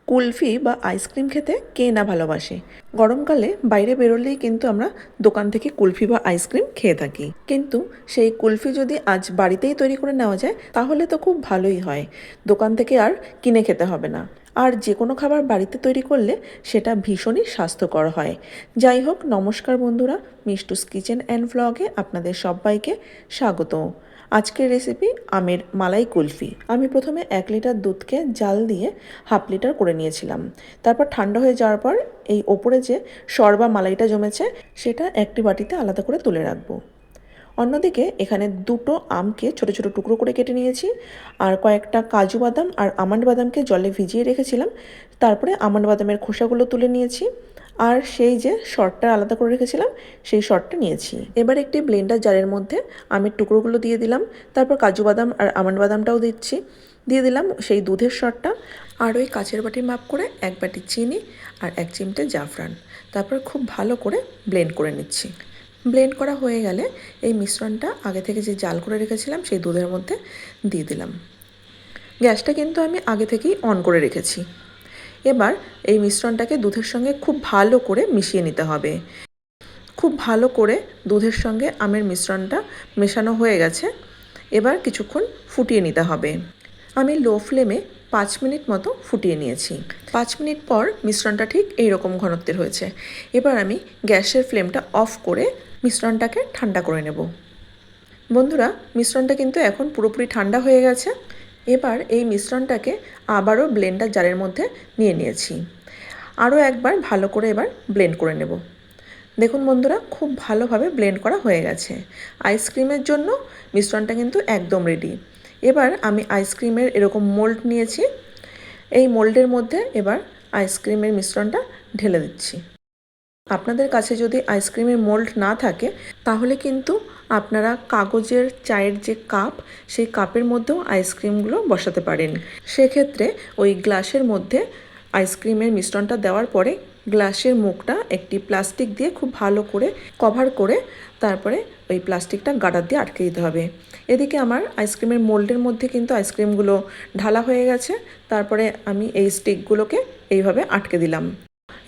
কুলফি বা আইসক্রিম খেতে কে না ভালোবাসে। গরমকালে বাইরে বেরোলেই কিন্তু আমরা দোকান থেকে কুলফি বা আইসক্রিম খেয়ে থাকি, কিন্তু সেই কুলফি যদি আজ বাড়িতেই তৈরি করে নেওয়া যায় তাহলে তো খুব ভালোই হয়। দোকান থেকে আর কিনে খেতে হবে না। আর যে কোনো খাবার বাড়িতে তৈরি করলে সেটা ভীষণই স্বাস্থ্যকর হয়। যাই হোক, নমস্কার বন্ধুরা, মিষ্টুস কিচেন অ্যান্ড ভ্লগে আপনাদের সবাইকে স্বাগত। আজকের রেসিপি আমের মালাই কুলফি। আমি প্রথমে 1 লিটার দুধকে জাল দিয়ে হাফ লিটার করে নিয়েছিলাম। তারপর ঠান্ডা হয়ে যাওয়ার পর এই ওপরে যে সর বা মালাইটা জমেছে সেটা একটি বাটিতে আলাদা করে তুলে রাখবো। অন্যদিকে এখানে 2টো আমকে ছোটো ছোটো টুকরো করে কেটে নিয়েছি, আর কয়েকটা কাজু বাদাম আর আমন্ড বাদামকে জলে ভিজিয়ে রেখেছিলাম। তারপরে আমন্ড বাদামের খোসাগুলো তুলে নিয়েছি, আর সেই যে শর্টটা আলাদা করে রেখেছিলাম সেই শর্টটা নিয়েছি। এবার একটি ব্লেন্ডার জারের মধ্যে আমের টুকরোগুলো দিয়ে দিলাম, তারপর কাজু বাদাম আর আমন্ড বাদামটাও দিচ্ছি, দিয়ে দিলাম সেই দুধের শর্টটা, আর ওই কাচের বাটির মাপ করে 1 বাটি চিনি আর 1 চিমটে জাফরান। তারপর খুব ভালো করে ব্লেন্ড করে নিচ্ছি। ব্লেন্ড করা হয়ে গেলে এই মিশ্রণটা আগে থেকে যে জাল করে রেখেছিলাম সেই দুধের মধ্যে দিয়ে দিলাম। গ্যাসটা কিন্তু আমি আগে থেকেই অন করে রেখেছি। এবার এই মিশ্রণটাকে দুধের সঙ্গে খুব ভালো করে মিশিয়ে নিতে হবে। খুব ভালো করে দুধের সঙ্গে আমের মিশ্রণটা মেশানো হয়ে গেছে। এবার কিছুক্ষণ ফুটিয়ে নিতে হবে। আমি লো ফ্লেমে 5 মিনিট মতো ফুটিয়ে নিয়েছি। 5 মিনিট পর মিশ্রণটা ঠিক এই রকম ঘনত্বের হয়েছে। এবার আমি গ্যাসের ফ্লেমটা অফ করে মিশ্রণটাকে ঠান্ডা করে নেব। বন্ধুরা, মিশ্রণটা কিন্তু এখন পুরোপুরি ঠান্ডা হয়ে গেছে। এবার এই মিশ্রণটাকে আবারও ব্লেন্ডার জারের মধ্যে নিয়ে নিয়েছি। আরও একবার ভালো করে এবার ব্লেন্ড করে নেব। দেখুন বন্ধুরা, খুব ভালোভাবে ব্লেন্ড করা হয়ে গেছে। আইসক্রিমের জন্য মিশ্রণটা কিন্তু একদম রেডি। এবার আমি আইসক্রিমের এরকম মোল্ড নিয়েছি। এই মোল্ডের মধ্যে এবার আইসক্রিমের মিশ্রণটা ঢেলে দিচ্ছি। আপনাদের কাছে যদি আইসক্রিমের মোল্ড না থাকে তাহলে কিন্তু আপনারা কাগজের চায়ের যে কাপ, সেই কাপের মধ্যেও আইসক্রিমগুলো বসাতে পারেন। সেক্ষেত্রে ওই গ্লাসের মধ্যে আইসক্রিমের মিশ্রণটা দেওয়ার পরে গ্লাসের মুখটা একটি প্লাস্টিক দিয়ে খুব ভালো করে কভার করে তারপরে ওই প্লাস্টিকটা গার্ডার দিয়ে আটকে দিতে হবে। এদিকে আমার আইসক্রিমের মোল্ডের মধ্যে কিন্তু আইসক্রিমগুলো ঢালা হয়ে গেছে। তারপরে আমি এই স্টিকগুলোকে এইভাবে আটকে দিলাম।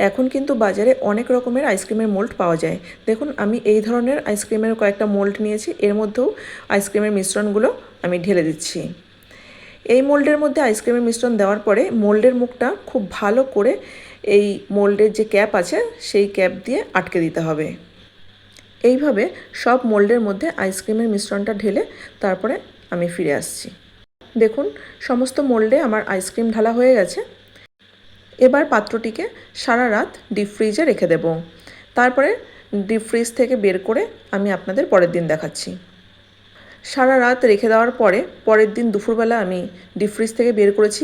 এখন কিন্তু বাজারে অনেক রকমের আইসক্রিমের মোল্ড পাওয়া যায়। দেখুন, আমি এই ধরনের আইসক্রিমের কয়েকটা মোল্ড নিয়েছি। এর মধ্যেও আইসক্রিমের মিশ্রণগুলো আমি ঢেলে দিচ্ছি। এই মোল্ডের মধ্যে আইসক্রিমের মিশ্রণ দেওয়ার পরে মোল্ডের মুখটা খুব ভালো করে এই মোল্ডের যে ক্যাপ আছে সেই ক্যাপ দিয়ে আটকে দিতে হবে। এইভাবে সব মোল্ডের মধ্যে আইসক্রিমের মিশ্রণটা ঢেলে তারপরে আমি ফিরে আসছি। দেখুন, সমস্ত মোল্ডে আমার আইসক্রিম ঢালা হয়ে গেছে। এবার পাত্রটিকে সারা রাত ডিপ ফ্রিজে রেখে দেব। তারপরে ডিপ ফ্রিজ থেকে বের করে আমি আপনাদের পরের দিন দেখাচ্ছি। সারা রাত রেখে দেওয়ার পরে পরের দিন দুপুরবেলা আমি ডিপ ফ্রিজ থেকে বের করেছি।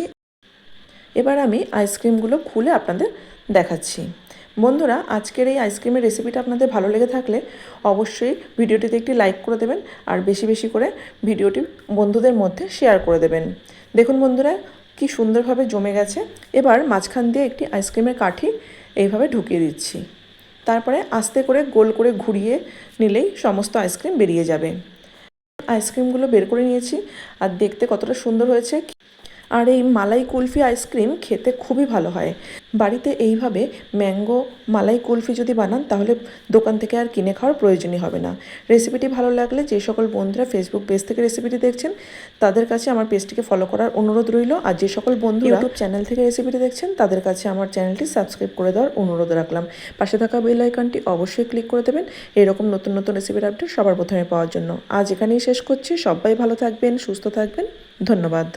এবার আমি আইসক্রিমগুলো খুলে আপনাদের দেখাচ্ছি। বন্ধুরা, আজকের এই আইসক্রিমের রেসিপিটা আপনাদের ভালো লেগে থাকলে অবশ্যই ভিডিওটিতে একটি লাইক করে দেবেন, আর বেশি বেশি করে ভিডিওটি বন্ধুদের মধ্যে শেয়ার করে দেবেন। দেখুন বন্ধুরা, কি সুন্দরভাবে জমে গেছে। এবার মাঝখান দিয়ে একটি আইসক্রিমের কাঠি এইভাবে ঢুকিয়ে দিচ্ছি। তারপরে আস্তে করে গোল করে ঘুরিয়ে নিলেই সমস্ত আইসক্রিম বেরিয়ে যাবে। আইসক্রিমগুলো বের করে নিয়েছি, আর দেখতে কতটা সুন্দর হয়েছে। আর এই মালাই কুলফি আইসক্রিম খেতে খুবই ভালো হয়। বাড়িতে এইভাবে ম্যাঙ্গো মালাই কুলফি যদি বানান তাহলে দোকান থেকে আর কিনে খাওয়ার প্রয়োজনই হবে না। রেসিপিটি ভালো লাগলে যে সকল বন্ধুরা ফেসবুক পেজ থেকে রেসিপিটি দেখছেন তাদের কাছে আমার পেজটিকে ফলো করার অনুরোধ রইল, আর যে সকল বন্ধু ইউটিউব চ্যানেল থেকে রেসিপিটি দেখছেন তাদের কাছে আমার চ্যানেলটি সাবস্ক্রাইব করে দেওয়ার অনুরোধ রাখলাম। পাশে থাকা বেল আইকনটি অবশ্যই ক্লিক করে দেবেন এরকম নতুন নতুন রেসিপির আপডেট সবার প্রথমে পাওয়ার জন্য। আজ এখানেই শেষ করছি। সবাই ভালো থাকবেন, সুস্থ থাকবেন। ধন্যবাদ।